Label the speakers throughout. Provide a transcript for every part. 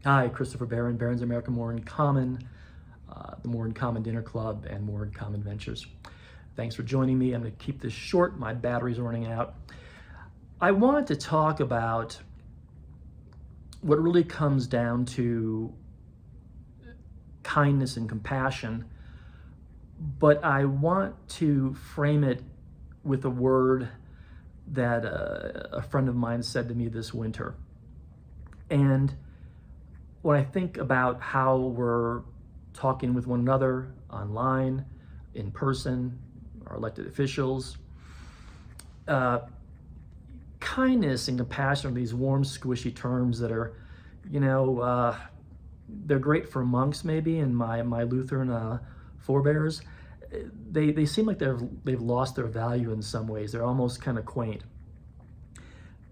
Speaker 1: Hi, Christopher Barron, Barron's American More in Common, the More in Common Dinner Club, and More in Common Ventures. Thanks for joining me. I'm going to keep this short. My battery's running out. I wanted to talk about what really comes down to kindness and compassion, but I want to frame it with a word that a friend of mine said to me this winter. And when I think about how we're talking with one another online, in person, our elected officials, kindness and compassion are these warm, squishy terms that are, they're great for monks maybe, and my Lutheran forebears. They seem like they've lost their value in some ways. They're almost kind of quaint.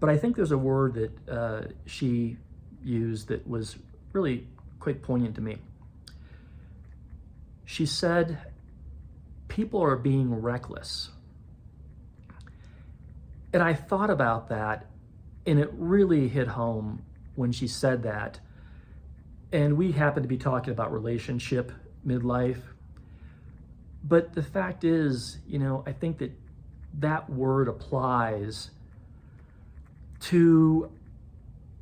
Speaker 1: But I think there's a word that she used that was really quite poignant to me. She said, people are being reckless. And I thought about that, and it really hit home when she said that. And we happened to be talking about relationship, midlife. But the fact is, I think that word applies to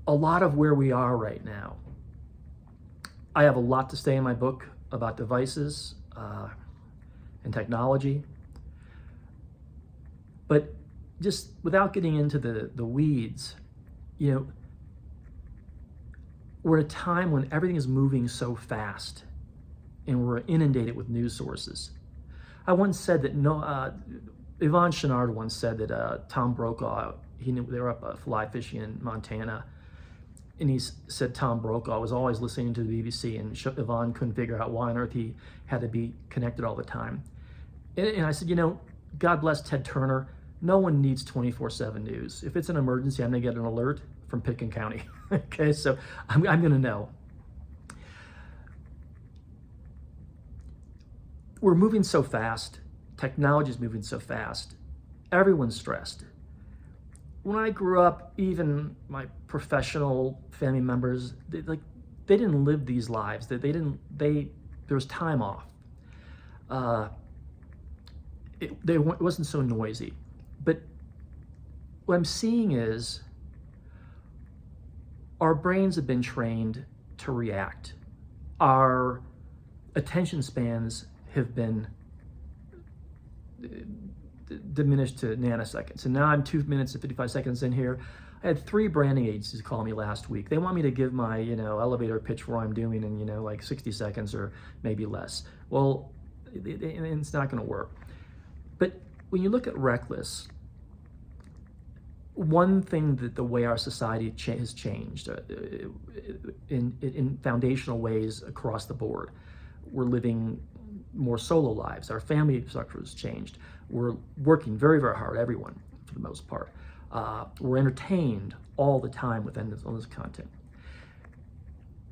Speaker 1: a lot of where we are right now. I have a lot to say in my book about devices and technology. But just without getting into the weeds, we're at a time when everything is moving so fast and we're inundated with news sources. I once said that Yvon Chouinard once said that Tom Brokaw, they were up fly fishing in Montana, and he said Tom Brokaw was always listening to the BBC, and Yvon couldn't figure out why on earth he had to be connected all the time. And I said, God bless Ted Turner, no one needs 24/7 news. If it's an emergency, I'm gonna get an alert from Pitkin County. Okay, so I'm gonna know. We're moving so fast. Technology is moving so fast. Everyone's stressed. When I grew up, even my professional family members, they didn't live these lives. There was time off. It wasn't so noisy. But what I'm seeing is our brains have been trained to react. Our attention spans have been diminished to nanoseconds. And now I'm 2 minutes and 55 seconds in here. I had 3 branding agencies call me last week. They want me to give my, elevator pitch for what I'm doing in, like 60 seconds or maybe less. Well, it's not going to work. But when you look at reckless, one thing that the way our society has changed in foundational ways across the board, we're living more solo lives. Our family structure has changed. We're working very, very hard, everyone, for the most part. We're entertained all the time within all this content.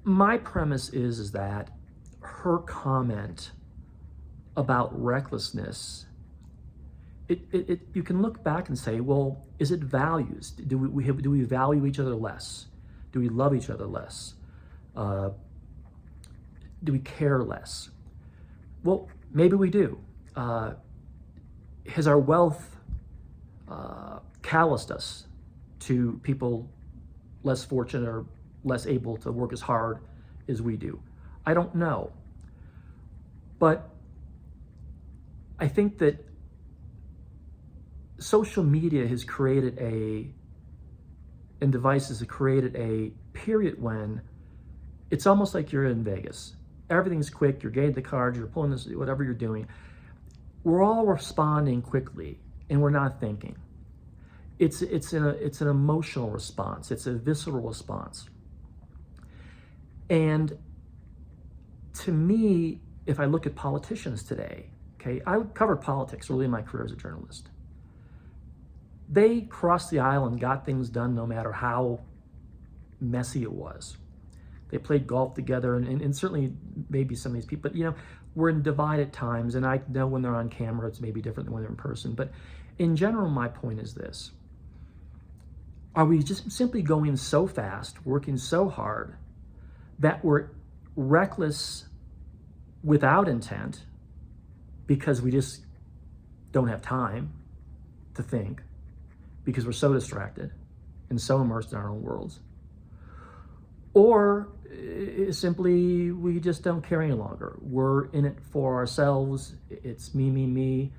Speaker 1: My premise is that her comment about recklessness, you can look back and say, well, is it values? Do we value each other less? Do we love each other less? Do we care less? Well, maybe we do. Has our wealth calloused us to people less fortunate or less able to work as hard as we do? I don't know. But I think that social media has created and devices have created a period when it's almost like you're in Vegas. Everything's quick, you're getting the cards, you're pulling this, whatever you're doing. We're all responding quickly and we're not thinking. It's an emotional response. It's a visceral response. And to me, if I look at politicians today, okay, I covered politics early in my career as a journalist. They crossed the aisle and got things done no matter how messy it was. They played golf together, and certainly maybe some of these people, but we're in divided times, and I know when they're on camera, it's maybe different than when they're in person. But in general, my point is this. Are we just simply going so fast, working so hard, that we're reckless without intent because we just don't have time to think, because we're so distracted and so immersed in our own worlds. Or simply we just don't care any longer. We're in it for ourselves. It's me, me, me.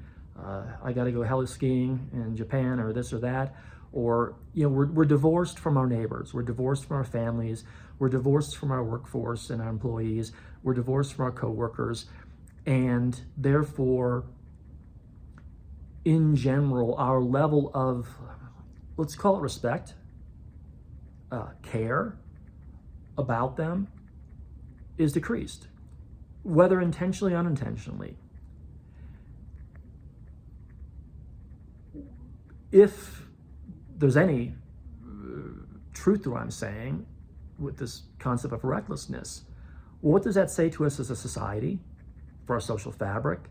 Speaker 1: I got to go heli skiing in Japan or this or that. Or, we're divorced from our neighbors. We're divorced from our families. We're divorced from our workforce and our employees. We're divorced from our coworkers. And therefore, in general, our level of, let's call it respect, care about them is decreased, whether intentionally or unintentionally. If there's any truth to what I'm saying with this concept of recklessness, well, what does that say to us as a society, for our social fabric?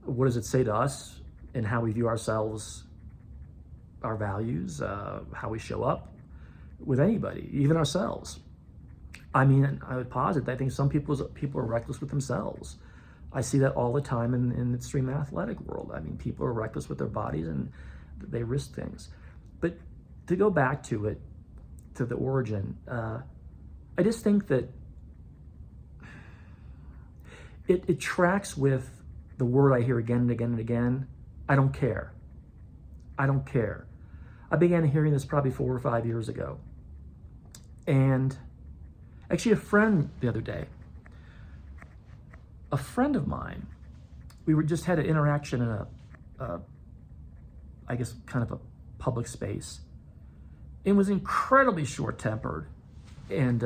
Speaker 1: What does it say to us in how we view ourselves, our values, how we show up with anybody, even ourselves? I mean, I would posit that I think some people are reckless with themselves. I see that all the time in the extreme athletic world. I mean, people are reckless with their bodies and they risk things. But to go back to it, to the origin, I just think that it tracks with the word I hear again and again and again. I don't care. I don't care. I began hearing this probably 4 or 5 years ago. And actually, a friend the other day, a friend of mine, we just had an interaction in a I guess kind of a public space, and was incredibly short-tempered and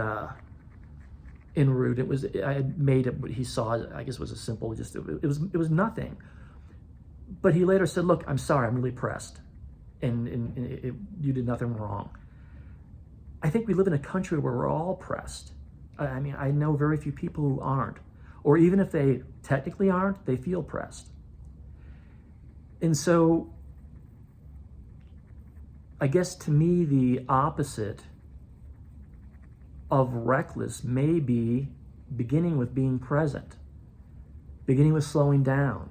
Speaker 1: rude. I had made it what he saw, I guess, was a simple, it was nothing. But he later said, "Look, I'm sorry, I'm really pressed, and you did nothing wrong." I think we live in a country where we're all pressed. I mean, I know very few people who aren't, or even if they technically aren't, they feel pressed. And so, I guess to me, the opposite of reckless may be beginning with being present, beginning with slowing down,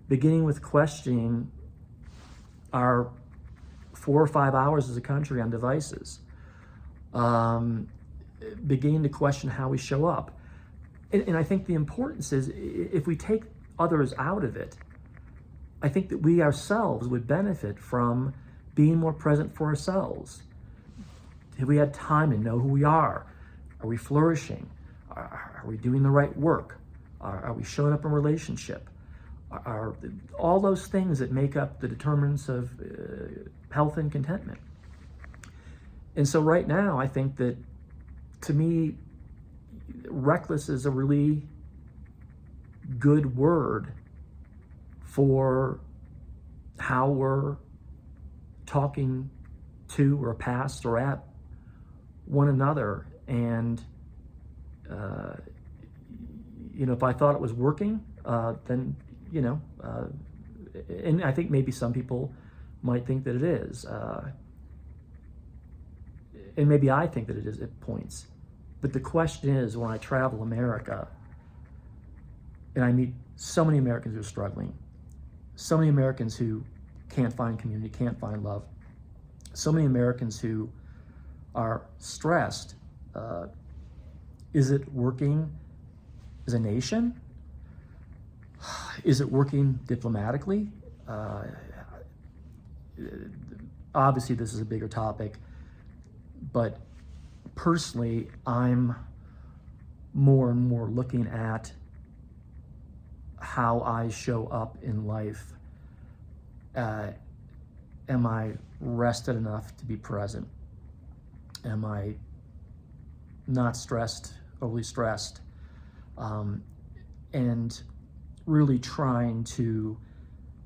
Speaker 1: beginning with questioning our 4 or 5 hours as a country on devices, beginning to question how we show up. And I think the importance is, if we take others out of it, I think that we ourselves would benefit from being more present for ourselves. Have we had time to know who we are? Are we flourishing? Are we doing the right work? Are we showing up in relationship? Are all those things that make up the determinants of health and contentment? And so right now, I think that, to me, reckless is a really good word for how we're talking to or past or at one another. And if I thought it was working, then and I think maybe some people might think that it is, and maybe I think that it is at points. But the question is, when I travel America and I meet so many Americans who are struggling, so many Americans who can't find community, can't find love, so many Americans who are stressed, is it working as a nation? Is it working diplomatically? Obviously, this is a bigger topic, but personally, I'm more and more looking at how I show up in life. Am I rested enough to be present? Am I not stressed, overly stressed? And really trying to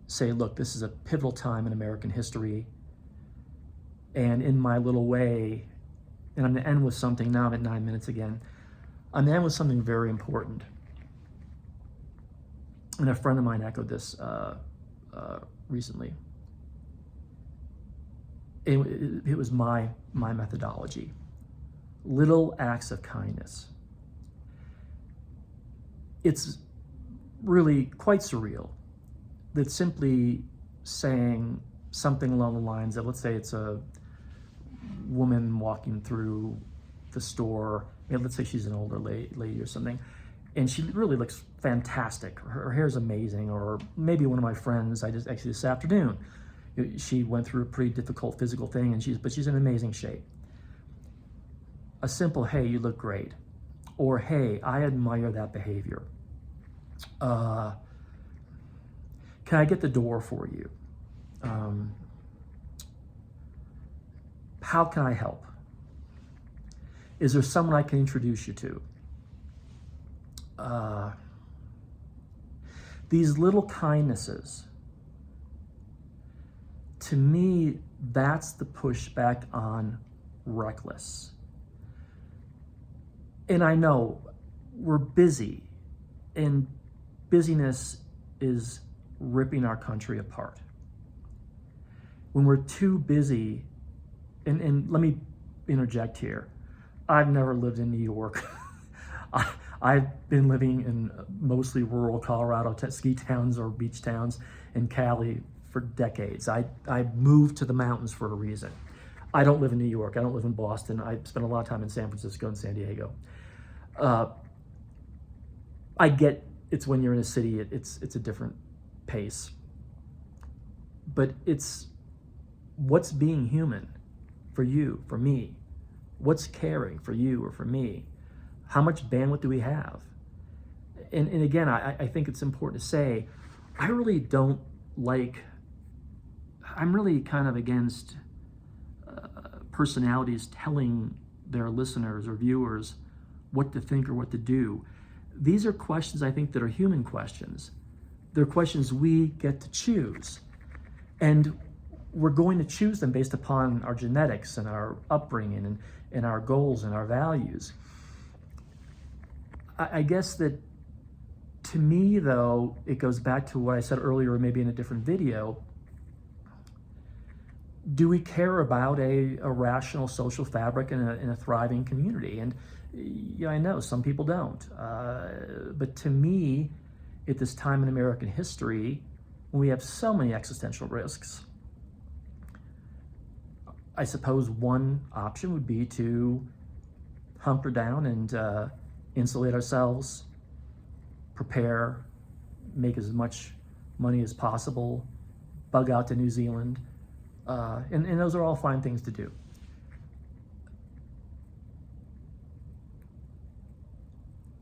Speaker 1: say, look, this is a pivotal time in American history. And in my little way, and I'm going to end with something, now I'm at 9 minutes again. I'm going to end with something very important. And a friend of mine echoed this recently. It was my methodology. little acts of kindness. It's really quite surreal that simply saying something along the lines of, let's say it's a woman walking through the store, let's say she's an older lady or something, and she really looks fantastic. Her hair's amazing. Or maybe one of my friends, actually this afternoon, she went through a pretty difficult physical thing, and but she's in amazing shape. A simple, hey, you look great, or hey, I admire that behavior. Can I get the door for you? How can I help? Is there someone I can introduce you to? These little kindnesses, to me, that's the pushback on reckless. And I know we're busy, and busyness is ripping our country apart. When we're too busy, and let me interject here, I've never lived in New York. I've been living in mostly rural Colorado ski towns or beach towns in Cali for decades. I moved to the mountains for a reason. I don't live in New York. I don't live in Boston. I spent a lot of time in San Francisco and San Diego. I get it's when you're in a city, it's a different pace. But it's what's being human for you, for me. What's caring for you or for me? How much bandwidth do we have? And again, I think it's important to say, I really don't like, I'm really kind of against personalities telling their listeners or viewers what to think or what to do. These are questions, I think, that are human questions. They're questions we get to choose. And we're going to choose them based upon our genetics and our upbringing and our goals and our values. I guess that, to me, though, it goes back to what I said earlier, maybe in a different video. Do we care about a rational social fabric in a thriving community? And yeah, I know some people don't. But to me, at this time in American history, when we have so many existential risks, I suppose one option would be to hunker down and insulate ourselves, prepare, make as much money as possible, bug out to New Zealand, and those are all fine things to do.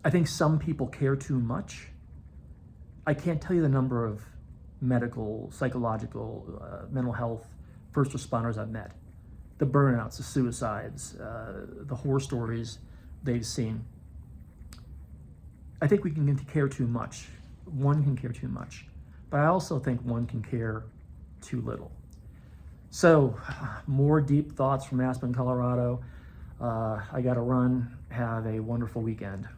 Speaker 1: I think some people care too much. I can't tell you the number of medical, psychological, mental health first responders I've met. The burnouts, the suicides, the horror stories they've seen. I think we can care too much. One can care too much. But I also think one can care too little. So, more deep thoughts from Aspen, Colorado. I got to run. Have a wonderful weekend.